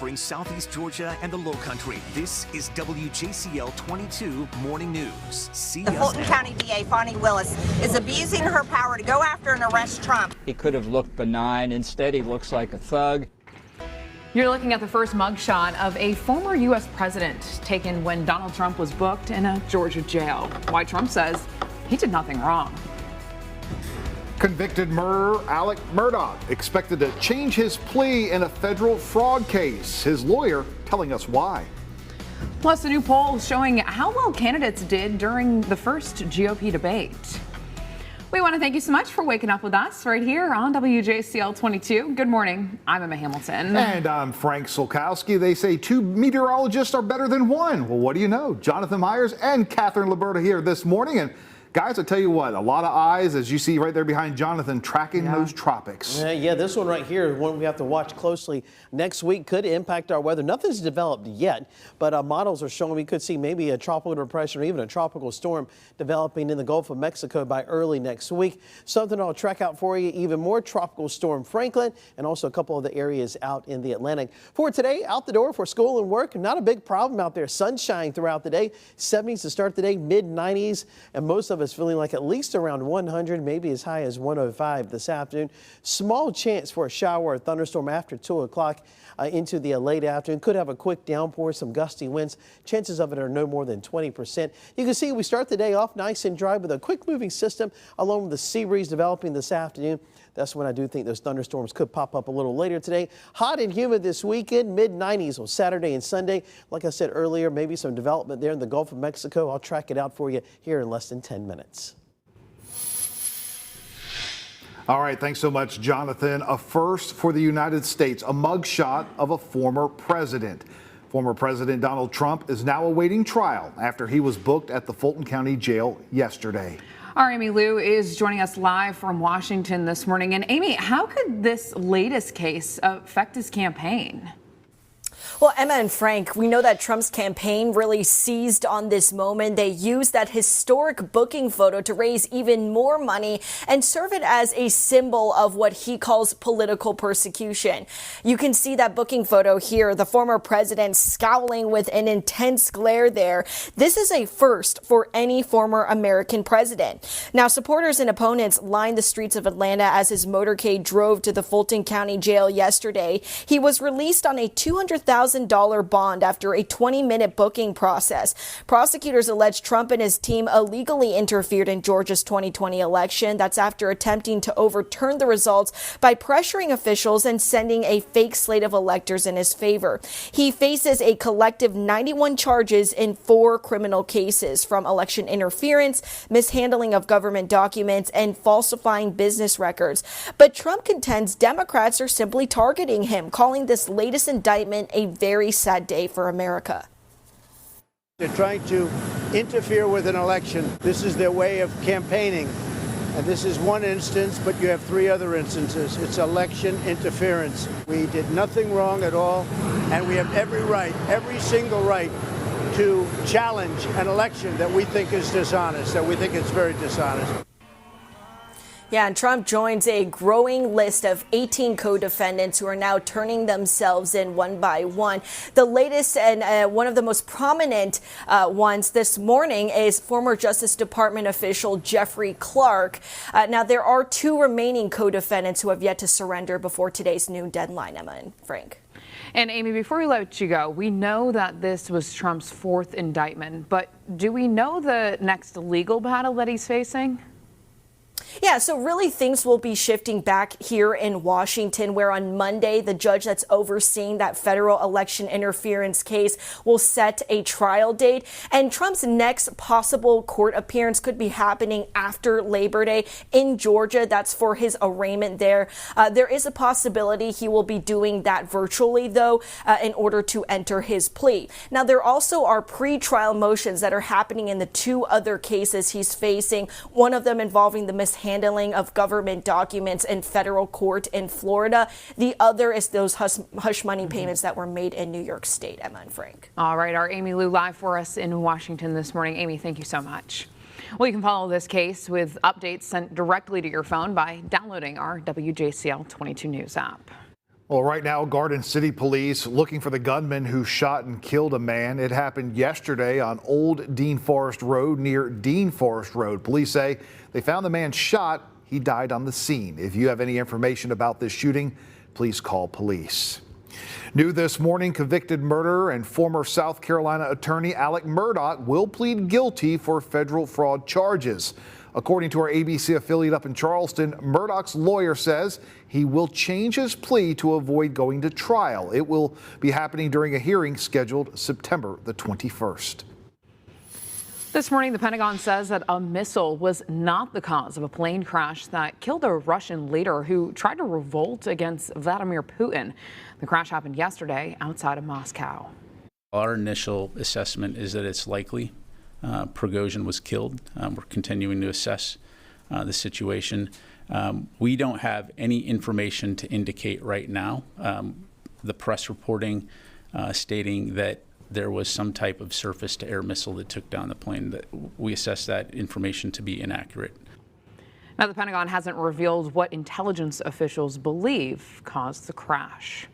covering Southeast Georgia and the Lowcountry. This is WJCL 22 Morning News. The Fulton County DA, Fonnie Willis, is abusing her power to go after and arrest Trump. He could have looked benign. Instead, he looks like a thug. You're looking at the first mugshot of a former U.S. president taken when Donald Trump was booked in a Georgia jail. Why Trump says he did nothing wrong. Convicted murderer Alec Murdaugh expected to change his plea in a federal fraud case. His lawyer telling us why. Plus, a new poll showing how well candidates did during the first GOP debate. We want to thank you so much for waking up with us right here on WJCL 22. Good morning. I'm Emma Hamilton. And I'm Frank Solkowski. They say two meteorologists are better than one. Well, what do you know? Jonathan Myers and Catherine Liberta here this morning. And guys, I tell you what, a lot of eyes, as you see right there behind Jonathan, tracking those tropics. Yeah, this one right here is one we have to watch closely. Next week could impact our weather. Nothing's developed yet, but models are showing we could see maybe a tropical depression or even a tropical storm developing in the Gulf of Mexico by early next week. Something I'll track out for you, even more tropical storm Franklin, and also a couple of the areas out in the Atlantic. For today, out the door for school and work, not a big problem out there. Sunshine throughout the day, 70s to start the day, mid-90s, and most of us feeling like at least around 100, maybe as high as 105 this afternoon. Small chance for a shower or thunderstorm after 2 o'clock into the late afternoon. Could have a quick downpour, some gusty winds. Chances of it are no more than 20%. You can see we start the day off nice and dry with a quick moving system along with the sea breeze developing this afternoon. That's when I do think those thunderstorms could pop up a little later today. Hot and humid this weekend, mid-90s on Saturday and Sunday. Like I said earlier, maybe some development there in the Gulf of Mexico. I'll track it out for you here in less than 10 minutes. All right, thanks so much, Jonathan. A first for the United States, a mugshot of a former president. Former President Donald Trump is now awaiting trial after he was booked at the Fulton County Jail yesterday. Our Amy Lou is joining us live from Washington this morning. And Amy, how could this latest case affect his campaign? Well, Emma and Frank, we know that Trump's campaign really seized on this moment. They used that historic booking photo to raise even more money and serve it as a symbol of what he calls political persecution. You can see that booking photo here, the former president scowling with an intense glare there. This is a first for any former American president. Now, supporters and opponents lined the streets of Atlanta as his motorcade drove to the Fulton County Jail yesterday. He was released on a $200,000 bond after a 20-minute booking process. Prosecutors allege Trump and his team illegally interfered in Georgia's 2020 election. That's after attempting to overturn the results by pressuring officials and sending a fake slate of electors in his favor. He faces a collective 91 charges in 4 criminal cases, from election interference, mishandling of government documents, and falsifying business records. But Trump contends Democrats are simply targeting him, calling this latest indictment a very sad day for America. They're trying to interfere with an election. This is their way of campaigning. And this is one instance, but you have 3 other instances. It's election interference. We did nothing wrong at all, and we have every right, every single right, to challenge an election that we think is dishonest, that we think is very dishonest. Yeah, and Trump joins a growing list of 18 co-defendants who are now turning themselves in one by one. The latest and one of the most prominent ones this morning is former Justice Department official Jeffrey Clark. Now, there are 2 remaining co-defendants who have yet to surrender before today's noon deadline, Emma and Frank. And Amy, before we let you go, we know that this was Trump's 4th indictment, but do we know the next legal battle that he's facing? Yeah, so really things will be shifting back here in Washington, where on Monday, the judge that's overseeing that federal election interference case will set a trial date. And Trump's next possible court appearance could be happening after Labor Day in Georgia. That's for his arraignment there. There is a possibility he will be doing that virtually, though, in order to enter his plea. Now, there also are pre-trial motions that are happening in the 2 other cases he's facing, one of them involving the mishandling of government documents in federal court in Florida. The other is those hush money payments that were made in New York State. Emma and Frank. All right, our Amy Lou live for us in Washington this morning. Amy, thank you so much. Well, you can follow this case with updates sent directly to your phone by downloading our WJCL 22 News app. Well, right now, Garden City police looking for the gunman who shot and killed a man. It happened yesterday on Old Dean Forest Road near Dean Forest Road. Police say they found the man shot. He died on the scene. If you have any information about this shooting, please call police. New this morning, convicted murderer and former South Carolina attorney Alec Murdaugh will plead guilty for federal fraud charges. According to our ABC affiliate up in Charleston, Murdaugh's lawyer says he will change his plea to avoid going to trial. It will be happening during a hearing scheduled September the 21st. This morning, the Pentagon says that a missile was not the cause of a plane crash that killed a Russian leader who tried to revolt against Vladimir Putin. The crash happened yesterday outside of Moscow. Our initial assessment is that it's likely Prigozhin was killed. We're continuing to assess the situation. We don't have any information to indicate right now. The press reporting stating that there was some type of surface-to-air missile that took down the plane. That we assess that information to be inaccurate. Now, the Pentagon hasn't revealed what intelligence officials believe caused the crash.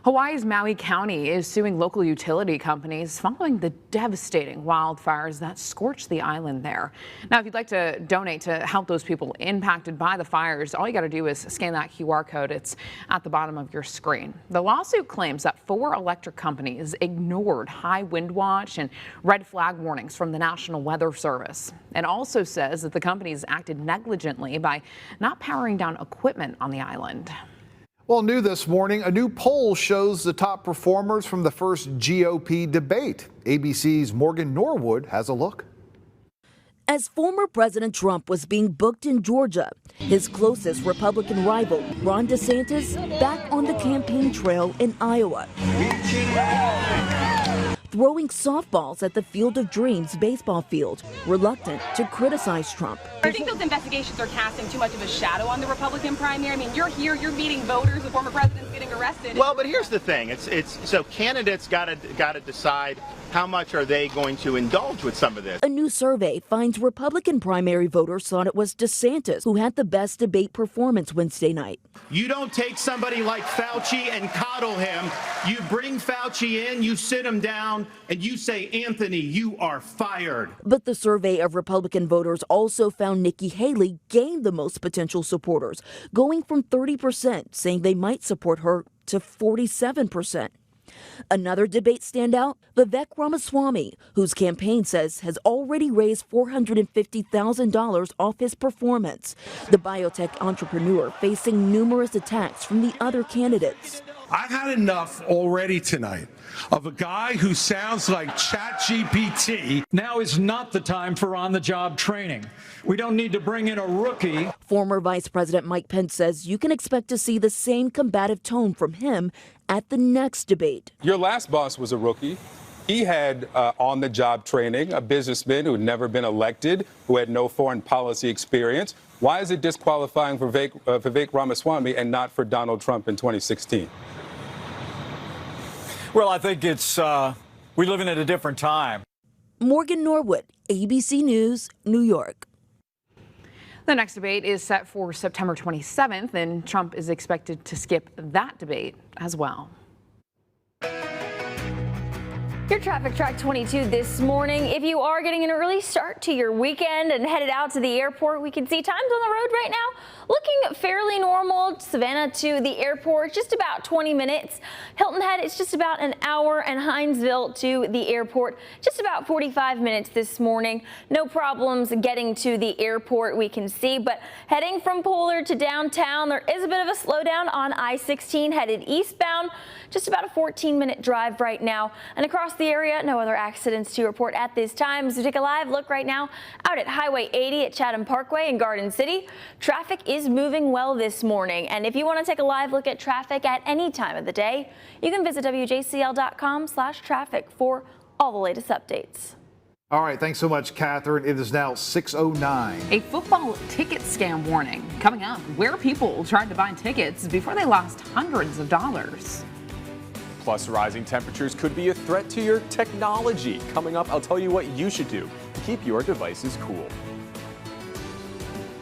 Hawaii's Maui County is suing local utility companies following the devastating wildfires that scorched the island there. Now, if you'd like to donate to help those people impacted by the fires, all you got to do is scan that QR code. It's at the bottom of your screen. The lawsuit claims that 4 electric companies ignored high wind watch and red flag warnings from the National Weather Service. It also says that the companies acted negligently by not powering down equipment on the island. Well, new this morning, a new poll shows the top performers from the first GOP debate. ABC's Morgan Norwood has a look. As former President Trump was being booked in Georgia, his closest Republican rival, Ron DeSantis, back on the campaign trail in Iowa, throwing softballs at the Field of Dreams baseball field, reluctant to criticize Trump. I think those investigations are casting too much of a shadow on the Republican primary. I mean, you're here, you're meeting voters, the former president's getting arrested. Well, but here's the thing. It's so candidates got to decide how much are they going to indulge with some of this. A new survey finds Republican primary voters thought it was DeSantis who had the best debate performance Wednesday night. You don't take somebody like Fauci and coddle him. You bring Fauci in, you sit him down, and you say, Anthony, you are fired. But the survey of Republican voters also found Nikki Haley gained the most potential supporters, going from 30% saying they might support her to 47%. Another debate standout, Vivek Ramaswamy, whose campaign says has already raised $450,000 off his performance. The biotech entrepreneur facing numerous attacks from the other candidates. I've had enough already tonight of a guy who sounds like ChatGPT. Now is not the time for on-the-job training. We don't need to bring in a rookie. Former Vice President Mike Pence says you can expect to see the same combative tone from him at the next debate. Your last boss was a rookie. He had on-the-job training, a businessman who had never been elected, who had no foreign policy experience. Why is it disqualifying for Vivek Ramaswamy and not for Donald Trump in 2016? Well, I think it's we live in at a different time. Morgan Norwood, ABC News, New York. The next debate is set for September 27th, and Trump is expected to skip that debate as well. Your Traffic Track 22 this morning. If you are getting an early start to your weekend and headed out to the airport, we can see times on the road right now looking fairly normal. Savannah to the airport, just about 20 minutes. Hilton Head, it's just about an hour, and Hinesville to the airport, just about 45 minutes this morning. No problems getting to the airport, we can see, but heading from Polar to downtown, there is a bit of a slowdown on I-16 headed eastbound. Just about a 14-minute drive right now. And across the area, no other accidents to report at this time. So take a live look right now out at Highway 80 at Chatham Parkway in Garden City. Traffic is moving well this morning. And if you want to take a live look at traffic at any time of the day, you can visit WJCL.com/traffic for all the latest updates. All right, thanks so much, Catherine. It is now 6:09. A football ticket scam warning coming up, where people tried to buy tickets before they lost hundreds of dollars. Plus, rising temperatures could be a threat to your technology. Coming up, I'll tell you what you should do to keep your devices cool.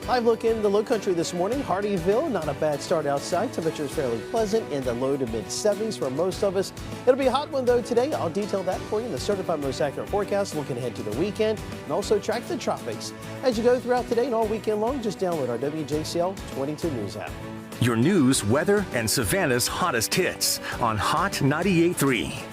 Live look in the low country this morning. Hardyville, not a bad start outside. Temperatures fairly pleasant in the low to mid 70s for most of us. It'll be a hot one though today. I'll detail that for you in the certified most accurate forecast looking ahead to the weekend, and also track the tropics. As you go throughout today and all weekend long, just download our WJCL 22 News app. Your news, weather, and Savannah's hottest hits on Hot 98.3.